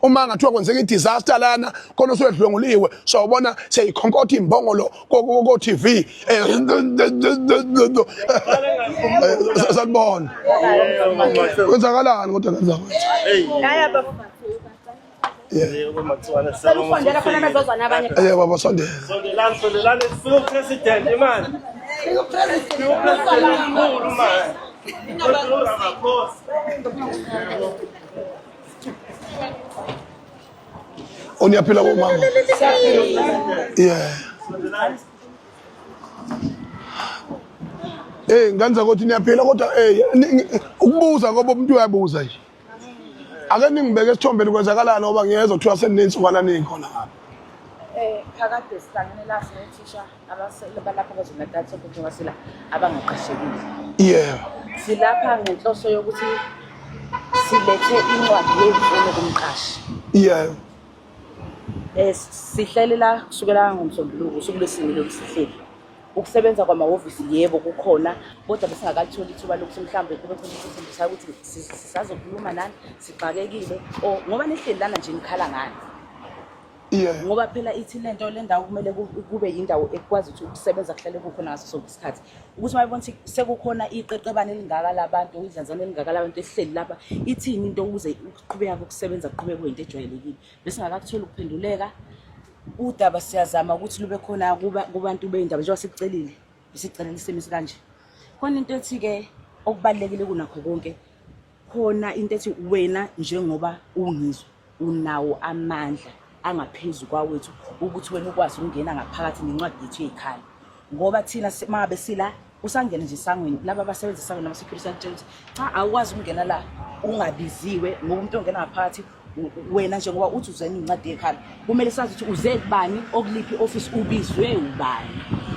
uma ngathiwa kwenzeka i-disaster lana khona usuyedlwenguliwe sawubona seyikhonkotha imbongolo ko TV sanibona kwenzakalani kodwa kanjani baba sondela president imali Uyaphila bomama nganza ukuthi niyaphila kodwa ukubuza ngoba umuntu uyabuza nje ake ningibeke esithombeni kwenzakalani ngoba ngiyeza kuthiwa seninensukwana ningikhona ngapha phakade sihlangene la sinothisha abalapha kwezomntatha ukuthi wasila abangaqashekile silapha ngenhloso yokuthi silethe incwadi yemfundo kumqashi sihlelela kusukela ngomsombuluko usuku lwesibili losihleli ukusebenza kwamahhovisi yebo kukhona kodwa besingakatholi ithuba lokuthi mhlambe kube khona isifundisa ukuthi sisazokhuluma nani sixakekile ngoba nihleli lana nje nikhala ngani ngoba phela ithi lento lendawo kumele kube yindawo ekwazi ukuthi ukusebenza kuhlale kukhona ngaso sonke isikhathi ukuthi mayibona ukuthi sekukhona iqeqebane elingaka labantu idlanzana elingaka labantu ehleli lapha ithini into ukuze uqhubeka ukusebenza kuqhubeke kuyinto ejwayelekile besingakakuthola ukuphenduleka udaba siyazama ukuthi lube khona kubantu beindaba njengoba sikucelile besicelele isemisi kanje khona into ethi ke okubalekile kunakho konke khona into ethi wena njengoba ungizwe unawo amandla angaphezulu kwawethu ukuthi wena ukwazi ukungena ngaphakathi nencwadi yethu ezikhali ngoba thina mangabe sila usangena nje sangweni laba abasebenza sangweni nama security agents cha awukwazi ukungena la ungabiziwe ngoba umuntu ongena ngaphakathi wena njengoba uthi uzeni incwadi ezikhali kumele sazi ukuthi uze kubani okuliphi office ubizwe ubani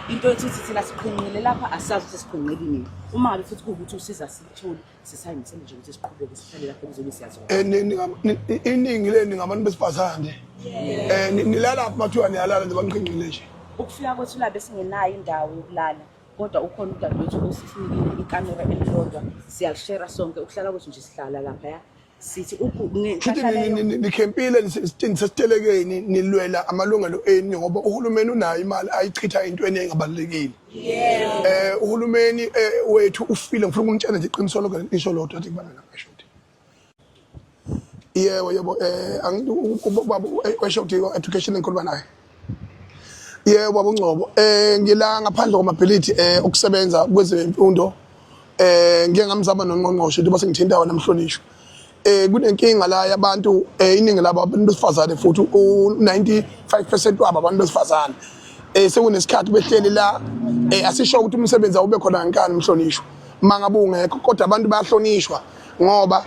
into ethi thina siqhinqile lapha asazi ukuthi siqhinqelini uma ngabe futhi ukuthi usiza sitholi sisayimsele nje ukuthi siqhubeke sihlale lapha kuzobe siyazi iningi leni ngabantu besifazane nilala mathuwa niyalala nje banqhinqile nje ukufika kwethu la besingenayo indawo yokulala kodwa ukhona udade wethu osisinikile ikamera elilodwa siyalishare sonke ukuhlala kwethu nje sihlala lapha ya sithi nikhempile nisesitelekeni nilwela amalungelo enu ngoba uhulumeni unayo imali ayichitha entweni engabalekile uhulumeni wethu ufile ngifuna ukunitshela nje iqiniso lokho lisho lodwa athi kubana ngasho yebo angithi education enkolwa naye yebo baba uNgcobo ngila ngaphandle kwamability ukusebenza kwezemfundo ngike ngamzama noNgqongqoshe into base ngithinta wona namhlonishwa kunenkinga la yabantu iningi labo abantu besifazane futhi u95% wabo abantu besifazane sekunesikhathi behleli la asisho ukuthi umsebenzi awube khona ngankani umhlonishwa mangabe ungekho kodwa abantu bayahlonishwa ngoba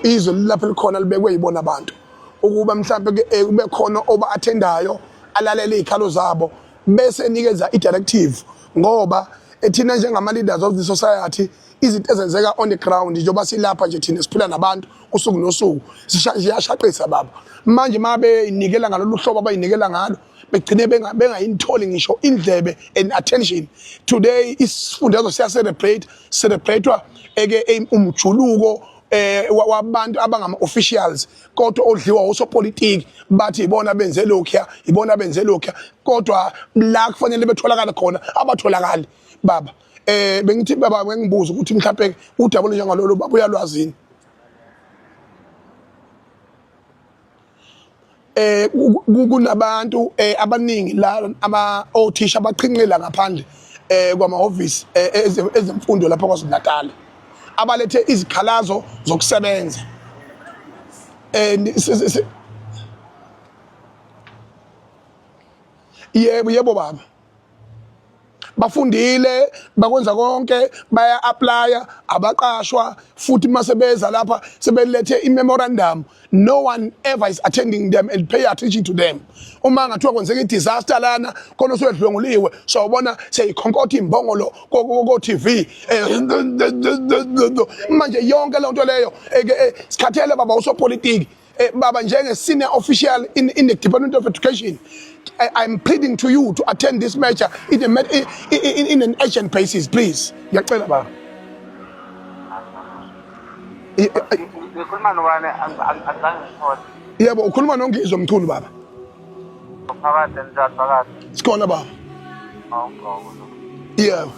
izwe lapha likhona libekwe yibona abantu ukuba mhlambe kube khona oba attendayo alalele izikhalo zabo bese nikeza i-directive ngoba thina njengama leaders of the society izinto ezenzeka on the ground njengoba silapha nje thina siphila nabantu usuku nosuku siyashaqisa baba manje mabe inikela ngalolu hlobo abayinikela ngalo begcine bengayintholi ngisho indlebe and attention today isifundazwe celebratewa umjuluko wabantu abangama officials kodwa odliwa osopolitiki bathi ibona benze lokho ibona benze lokho kodwa la kufanele betholakala khona abatholakali baba bengithi baba ngibuza ukuthi mhlawumbe udaba njengalolo baba uyalwazini kunabantu abaningi la othisha abaqhinqela ngaphandle kwamahhovisi ezemfundo lapha kwaZulu-Natal abalethe izikhalazo zokusebenza yebo baba bafundile bakwenza konke baya applya abaqashwa futhi masebeza lapha sebelethe imemorandum no one ever is attending them and pay attention to them uma ngathiwa kwenzeka i-disaster lana khona usuyedlwenguliwe sawubona seyikhonkotha imbongolo ko TV manje yonke le nto leyo sikhathele baba usopolitiki baba njenge senior official in the Department of Education I'm pleading to you to attend this measure in an urgent basis, please. Ngiyacela baba. Ngikhuluma nobani angizange ngithole. Yebo, ukhuluma noNgizwa Mchunu baba. Phakathi njalo phakathi. Sikhona baba. Awukho. Yebo.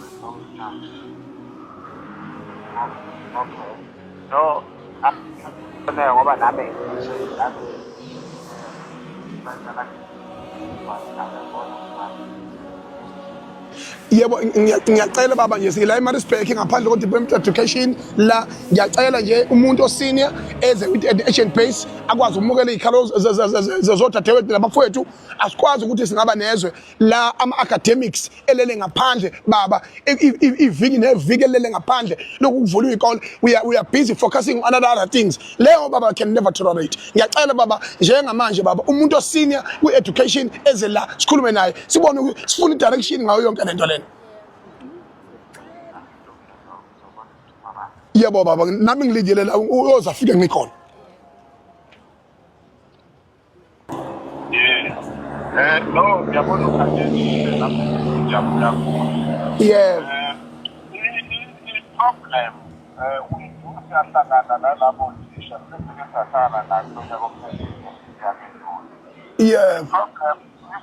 Okay. No, ngoba nami Yebo, ngiyacela baba nje sila eMaritzburg ngaphandle ko-Department of Education la ngiyacela nje umuntu osenior eze with education base akwazi ukumukela izikhalo zodadewethu nabafowethu asikwazi ukuthi singaba nezwe la ama-academics elele ngaphandle baba iviki neviki elele ngaphandle lokhu kuvulwa iy'kole we are busy focusing on other things leyo baba can never tolerate. Ngiyacela baba njengamanje baba umuntu osenior kwi-education eze la sikhulume naye sibone sifuna i-direction ngayo yonke lento lena. Yebo baba nami ngilindele la uzafika ngikhona. No, ngiyabona ukhathele lapho ngiyabona. Yeah. I-problem usiyahlangana nalabo thisha sesesahlangana nazo njengokuphela. Yeah. Problem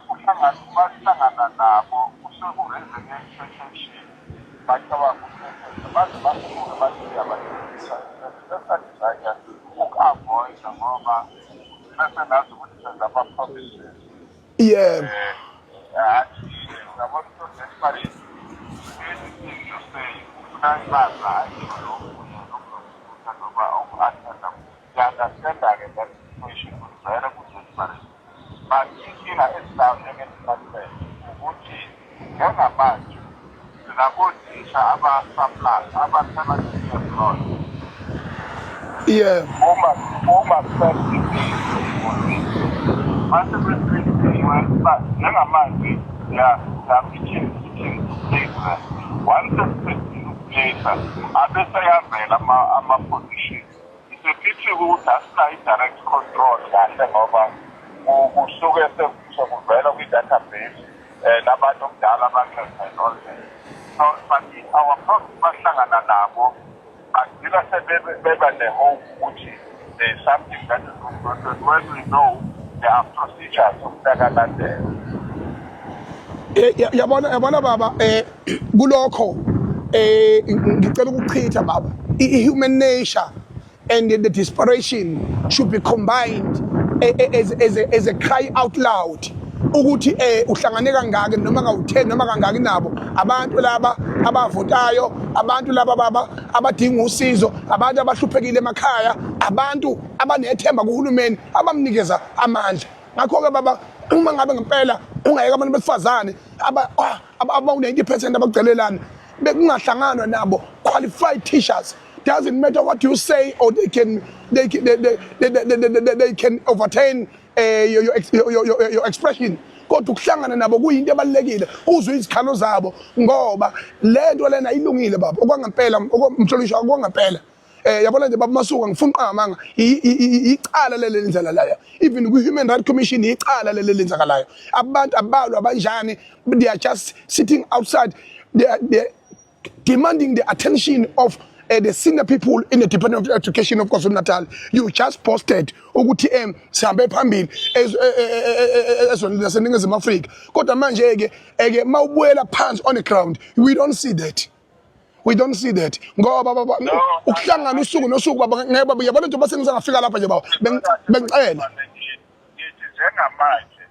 uhlangana nabo usekureze nge-internship bacabanga ukuthi baze basuke bathi abathengisa sesadizaya uku-avoida ngoba bese nazi ukuthi senza ama-promises. Yeah. Ngiyabona ukuthi desperate anything you say ufuna ibaza noma uku-attenda ngiya-understand-ke that situation kuzwela ku-desperate but inkinga esilayo njenge-department ukuthi njengamanje sinabothisha aba-semi-employed. Yeah. Uma mase kwesinye but njengamanje teaching places once places abeseyavela ama-position it's a pity ukuthi asinayo i-direct control kahle ngoba kusuke sekuvela kwi-database nabantu okudala abakhetha and all that. So but our problems bahlangana nabo agcina sebeba ne-hope ukuthi there is something that is going on when we know there are procedures okulandelela. Yabona baba kulokho ngicela ukuchitha baba i-human nature and the desperation should be combined as a cry out loud ukuthi uhlangane kangaki noma kawu-10 noma kangaki nabo abantu laba abavotayo abantu laba baba abadinga usizo abantu abahluphekile emakhaya abantu abanethemba kuhulumeni abamnikeza amandla. Ngakho-ke baba uma ngabe ngempela ungayeka abantu besifazane abawu-90% abagcelelana bekungahlanganwa nabo qualified teachers. Doesn't matter what you say, or they can overturn your expression. Kodwa ukuhlangana nabo kuyinto ebalekile uzwe izikhalo zabo ngoba lento lena ilungile baba okwangempela umhlonishwa okwangempela. Yabona nje baba Masuka ngifuna uqhamanga icala lele lenzala la even ku Human Rights Commission icala lele lenzakalayo abantu abalwa abanjani they are just sitting outside they are demanding the attention of the senior people in the Department of Education of KwaZulu-Natal. You just posted ukuthi sihambe phambili ezweni laseNingizimu Afrika kodwa manje ke mawubuyela phansi on the ground we don't see that. We don't see that. Ngoba baba ukuhlangana usuku nosuku baba ngeke baba yabona nje base ngizangafika lapha nje baba bengicela. Njengamanje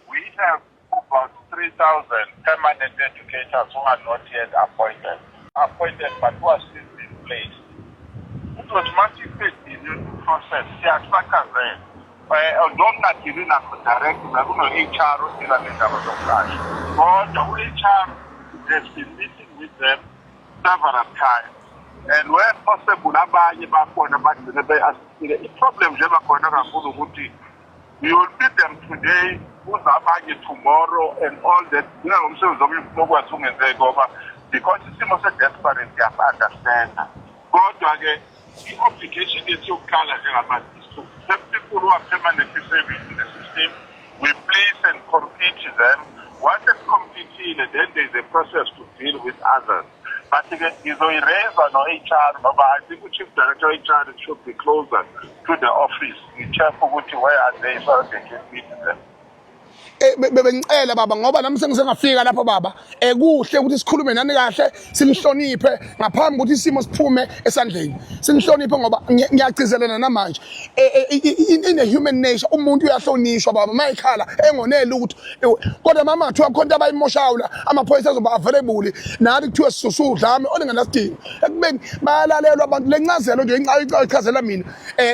we have about 3,000 permanent educators who are not yet appointed but who are still in place. It was massive in the process. Siyasakazela. Although not even direct, HR udila nendaba zokuqasha. Kodwa u-HR has been meeting with them several times. And where possible, abanye bakhona bagcine be-assistile. I-problem nje bakhona kakhulu ukuthi we will meet them today, uzabanye tomorrow, and all that. Ngomsebenzi okwazi ungenzeki ngoba because isimo se-desperate siyasa-understand. Kodwa-ke i-obligation yethu yokuqala njengamanje is to have people who are permanently serving in the system. We place and compete them. Once it's completed, then there's a process to deal with others. But ngizoyireza no-HR ngoba I think uChief Director of HR should be closer to the office. I-check ukuthi where are they so they can meet them. Bengicela baba ngoba nami sengisengafika lapho baba kuhle ukuthi sikhulume nani kahle simhloniphe ngaphambi ukuthi isimo siphume esandleni simhloniphe ngoba ngiyagcizelana namanje in a human nature umuntu uyahlonishwa baba mayikhala engonela ukuthi kodwa mama kuthiwa khona abayimoshayo la amaphoyisa azoba available nathi kuthiwa sisudlame olingenasidingo ekubeni bayalalelwa abantu lencazelo nje ichazela mina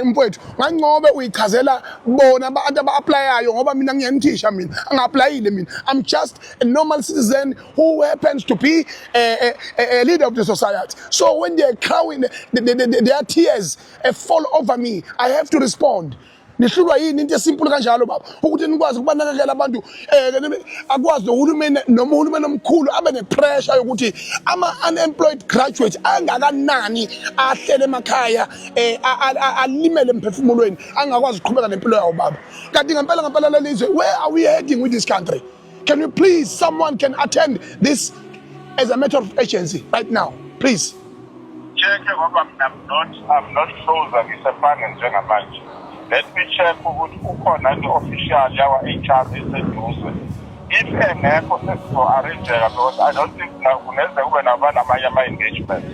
mfowethu ngangcobe uyichazela bona abantu aba-applyayo ngoba mina ngiyemthisha mina angaplayile mina. I'm just a normal citizen who happens to be a leader of the society. So when they're crying, their tears fall over me. I have to respond. Nihlulwa yini into esimple kanjalo baba ukuthi nikwazi ukubanakekela abantu akwazi nohulumeni omkhulu abe nepressure yokuthi ama unemployed graduates angakanani ahlele emakhaya alimele emphefumulweni angakwazi ukuqhubeka nempilo yawo baba kanti ngempela lelizwe where are we heading with this country? Can you please someone can attend this as a matter of urgency right now please? Check ngoba I'm not closer ngisefana njengamanje. Let me check ukuthi ukhona the-official yawa-HR eseduze. If engekho sesizo-arrangeka because I don't think kuneze kube nabanamanye ama-engagement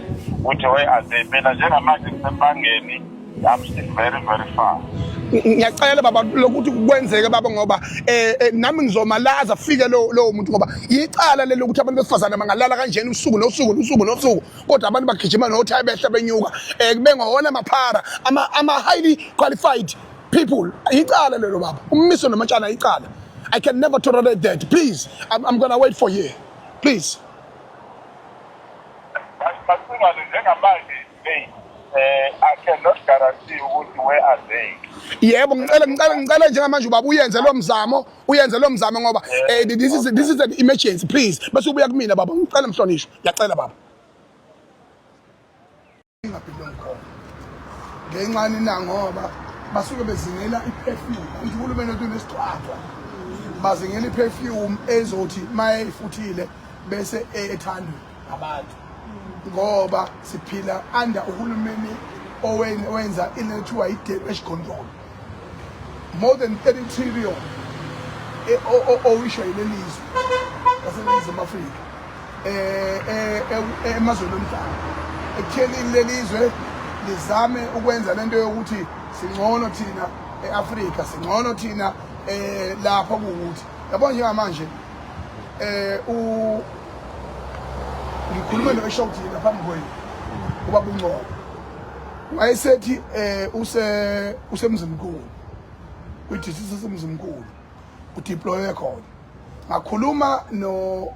ukuthi where are they. Mina njengamanje ngisebangeni I'm still very very far. Ngiyacela baba lokuthi kwenzeke baba ngoba nami ngizomalaza fike lo muntu ngoba yicala lelo ukuthi abantu besifazana bangalala kanjeni usuku nosuku kodwa abantu bagijima nothayi behle benyuka kube ngona amaphara ama highly qualified people yicala lelo baba ummiso namatshana yicala. I can never tolerate that. Please, I'm gonna wait for you please. I cannot guarantee where are they. Yebo ngicela njengamanje ubaba uyenze lo mzamo ngoba this is an emergency please bese ubuya kumina baba ngicela mhlonishwa ngiyacela baba ngencane na ngoba basuke bezingela iperfume uhulumeni wethu nesixhwaxhwa bazingela iperfume ezothi mayifuthile bese ethandwe abantu ngoba siphila under uhulumeni owenza inethiwa i-damage control more than 30 trillion owisho yilelizwe laseNingizimu Afrika emazweni omhlaba ekutheni lelizwe lizame ukwenza lento yokuthi singcono thina eAfrika singcono thina lapha ukuthi yabo njengamanje ngikhuluma noShawty laphambi kwenu ubaba uNgcobo wayesethi usemzimkhulu uthi sisemzimkhulu udeploye khona ngakhuluma no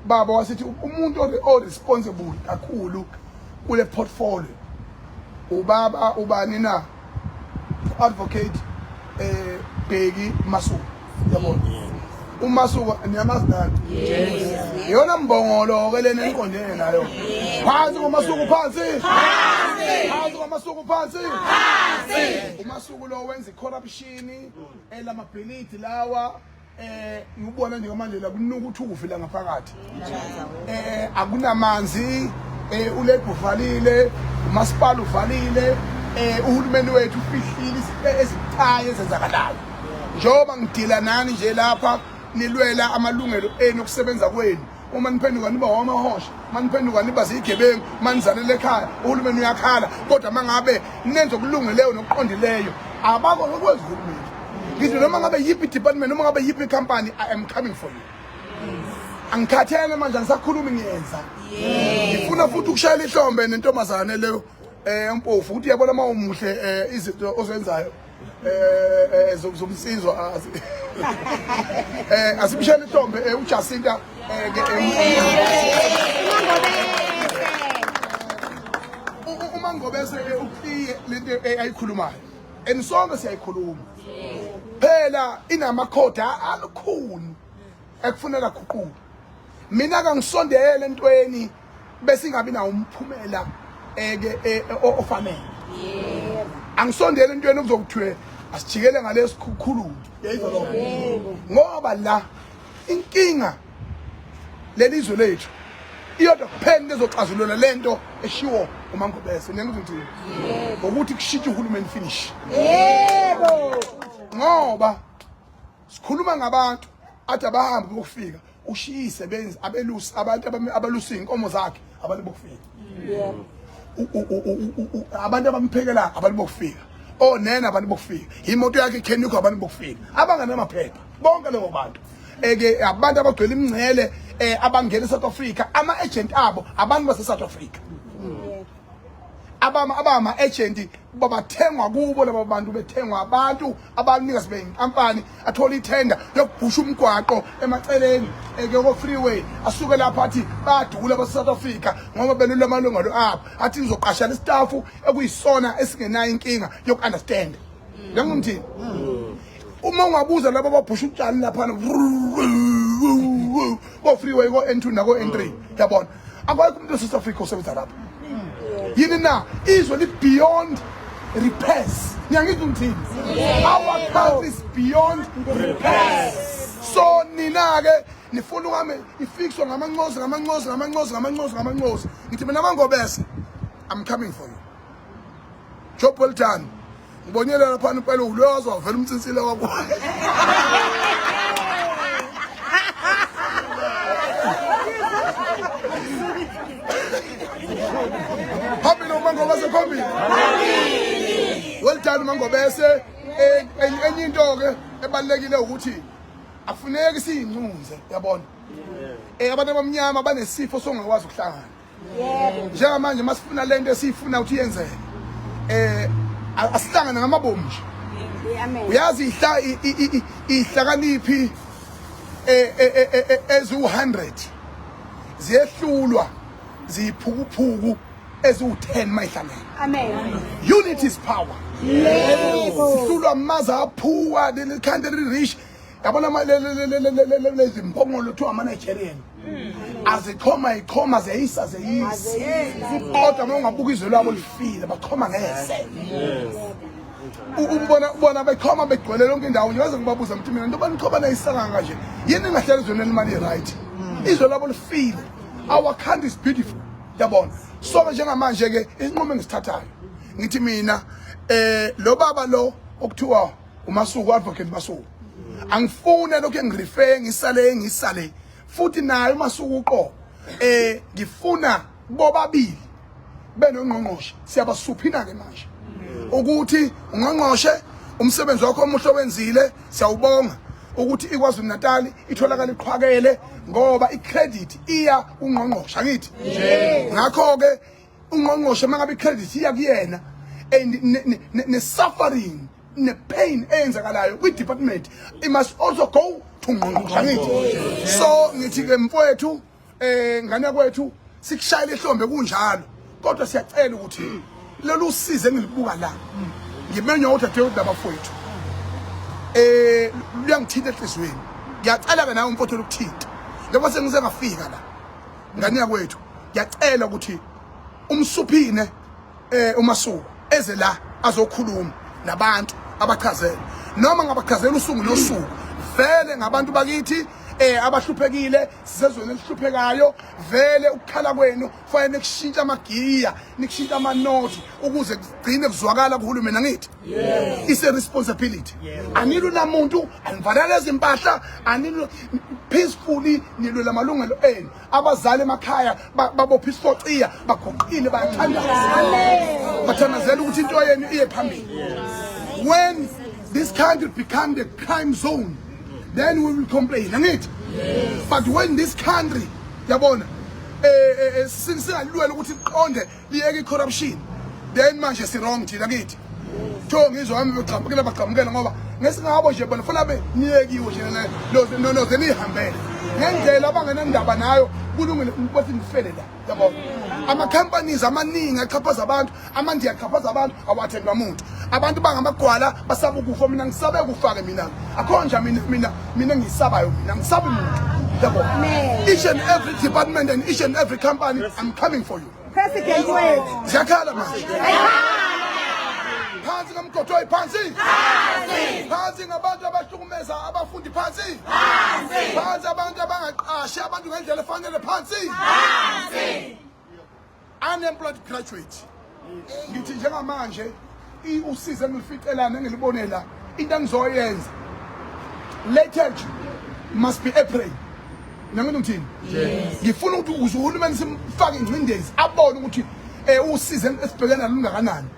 baba wasithi umuntu o-responsible kakhulu kule portfolio ubaba ubani na advocate Bheki Masuku yabona uMasuku niyamazi nani yona mbongolo ke lena enqondene nayo phansi koMasuku phansi koMasuku phansi uMasuku lo wenza corruption elamabhilidi lawa ngibona nje manje la kunuka uthufi la ngaphakathi akunamanzi ulebhu uvalile umasipala uvalile uhulumeni wethu ufihlile ezithaye ezenzakalayo njoba ngidila nani nje lapha nilwela amalungelo enu okusebenza kwenu uma niphenduka niba wamahosha maniphenduka niba zigebengu manizalele ekhaya uhulumeni uyakhala kodwa mangabe nenze okulungileyo nokuqondileyo abakho ngokwenza uhulumeni ngithi noma ngabe yipi department noma ngabe yipi company I am coming for you angikhathele manje ngisakhuluma ngiyenza ngifuna futhi ukushayela ihlombe nentombazane leyo empofu ukuthi yabona mawumuhle izinto ozenzayo zomsizwa asibishele ihlombe uJacinta uma ngobese ukliye lento ayikhulumayo enisonke siyayikhuluma phela inamakhoda alukhuni ekufuneka guquka mina kangisondele entweni bese ingabi nawo umphumela ofanele angisondele entweni okuzokuthwe asijikele ngalesikhulu yayizwa lo ngoba la inkinga lelizwe lethu iyodwa kuphela lezoxazulula lento eshiwo uMangobese nengizithini ukuthi kushintshe uhulumeni finish yebo ngoba sikhuluma ngabantu athi abahamba bokufika ushiya isebenzi abelusi abantu abalusi inkomo zakhe abantu bokufika yebo abantu abamphekela abantu bokufika onena abantu bokufika imoto yakhe ikhenikho abantu bokufika abanganamaphepha bonke labo bantu eke abantu abagcwele imingcele abangena eSouth Africa ama agent abo abantu base South Africa abama agent babathengwa kubo labo bantu bethengwa abantu abanikazi benkampani athola itender yokubhusha umgwaqo emaceleni eke ko freeway asuke lapha athi badula base South Africa ngoba belula amalungelo abo athi ngizoqasha lestaff ekuyisona esingenayo inkinga yokunderstand ngangumthini uma ungabuza labo babhusha utshani lapha ko freeway ko N2 nako N3 yabona akwazi umuntu eSouth Africa osebenza lapha yini na izwe li beyond repairs ngiyangizungithini our country is beyond repairs so nina ke nifuna ukame ifixwa ngamancozi ngithi mina Mangobese I'm coming for you job well done ngibonyela lapha impela ulwazi wavela umtsinsile wakho Mangobese phambili well done Mangobese enye into ke ebalekile ukuthi afuneki siyincuze yabona abantu abamnyama banesifo songakwazi ukuhlangana yebo njengamanje masifuna lento esifuna ukuthi yenzeke asihlangana ngamabomu nje amen uyazi ihlakaniphi ezu100 ziyehlulwa ziphukuphuku ezu10 mayihlangene amen unity is power yebo sihlulwa maza aphuwa le country rich yabona lezi mpongolo to ama Nigerian ikhoma zeyisa kodwa mangabuka izwe labo lifile baqhoma ngeze ubona bekhoma begcwele lonke indawo ngiyazi ngibabuza mthi mina into baniqhoba nayisaka kanje yini ngahlala izweni elimali right izwe labo lifile our country is beautiful yabona so njengamanje ke isinqumo engisithathayo ngithi mina lo baba lo okuthiwa uMasuku advocate Masuku angifune lokho engirife ngisale futhi naye uMasuku uqo ngifuna bobabili benongqongqoshe siyabasuphina ke manje ukuthi ungqongqoshe umsebenzi wakho omuhle wenzile siyawubonga ukuthi iKwaZulu Natal itholakala iqhwakele ngoba icredit iya ungqongqoshe akithi ngakho ke ungqongqoshe mangabe icredit iya kuyena ne suffering ne pain eyenzakalayo kwi department it must also go to ungqongqoshe akithi so ngithi ke mfowethu ngane kwethu sikushayile ehlombe kunjalo kodwa siyacela ukuthi lolu size engilibuka la ngimenywa ukuthi athe udabafowethu luyangithinta enhlizweni ngiyacela ke nawe umfowethu lokuthinta ngoba sengize ngafika la ngane yakwethu ngiyacela ukuthi umsuphine uMasuku eze la azokhuluma nabantu abachazela noma ngabachazela usuku nosuku vele ngabantu bakithi abahluphekile sizezweni elihluphekayo vele ukukhala kwenu kufanele kushintsha amagiya nikushintsha amanoti ukuze kugcine kuzwakala kuhulumeni angithi it's a responsibility anilo namuntu anivalele izimpahla anilo peacefully nilwela amalungelo enu abazali emakhaya babopha isicociya bagoqile bayathandaza bathandazela ukuthi into yenu iye phambili when this country become the crime zone then we will complain angithi but when this country yabona singalwela ukuthi iqonde liyeke corruption then manje si wrong thina kithi tho ngizwa wami baqhamukela ngoba ngesingabo nje bona funa be niyekiwe nje no zenihambele ngendlela abangenandaba nayo kulungile ukuthi ngifele la yabona ama companies amaningi aqhaphaza abantu amandi aqhaphaza abantu awathendwa umuntu abantu bangamagwala basaba ukufa mina ngisabe ukufaka mina akho nje mina ngisabayo mina ngisabe umuntu yabona each and every department and each and every company I'm coming for you president wethu zakhala manje phansi ngamgodo phansi ngabantu abahlukumeza ukuhlangabeza abafundi phansi phansi abantu abangaqashi abantu ngendlela efanele phansi unemployed graduate ngithi njengamanje usize engilificelana engilibonela into engizoyenza letage must be April nangani ngithini ngifuna ukuthi ukuze uhulumeni simfake ingcindezi abone ukuthi usize esibhekena lungakanani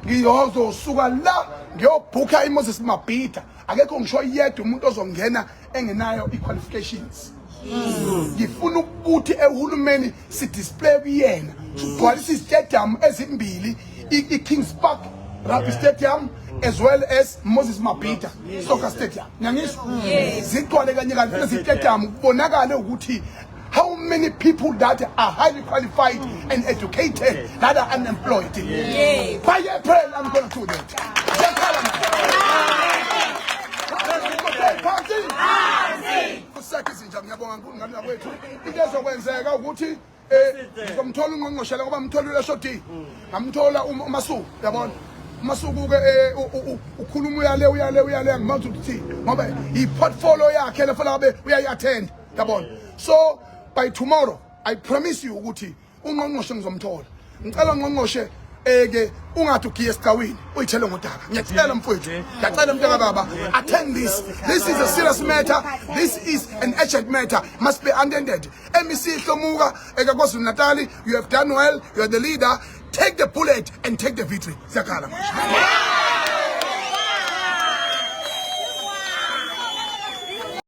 ngiyozosuka la ngiyobhuka iMoses Mabhida akekho ngisho yedwa umuntu ozongena engenayo iqualifications ngifuna ukuthi ehulumeni si display kuyena sigcwalisa istadium ezimbili iKings Park Rugby Stadium as well as Moses Mabhida Soccer Stadium nyangisho zigcwale kanye kanye lezi stadium kubonakala ukuthi how many people that are highly qualified and educated that are unemployed. By April, I'm going to do that. So by tomorrow, I promise you ukuthi ungqongqoshe ngizomthola. Ngicela ungqongqoshe ke ungathi ugiye esigcawini uyithele ngodaba. Ngiyacela mfowethu, ngiyacela mntaka baba, attend this. This is a serious matter. This is an urgent matter. Must be attended. MEC Hlomuka eKwaZulu Natal, you have done well. You are the leader. Take the bullet and take the victory. Siyakhala manje.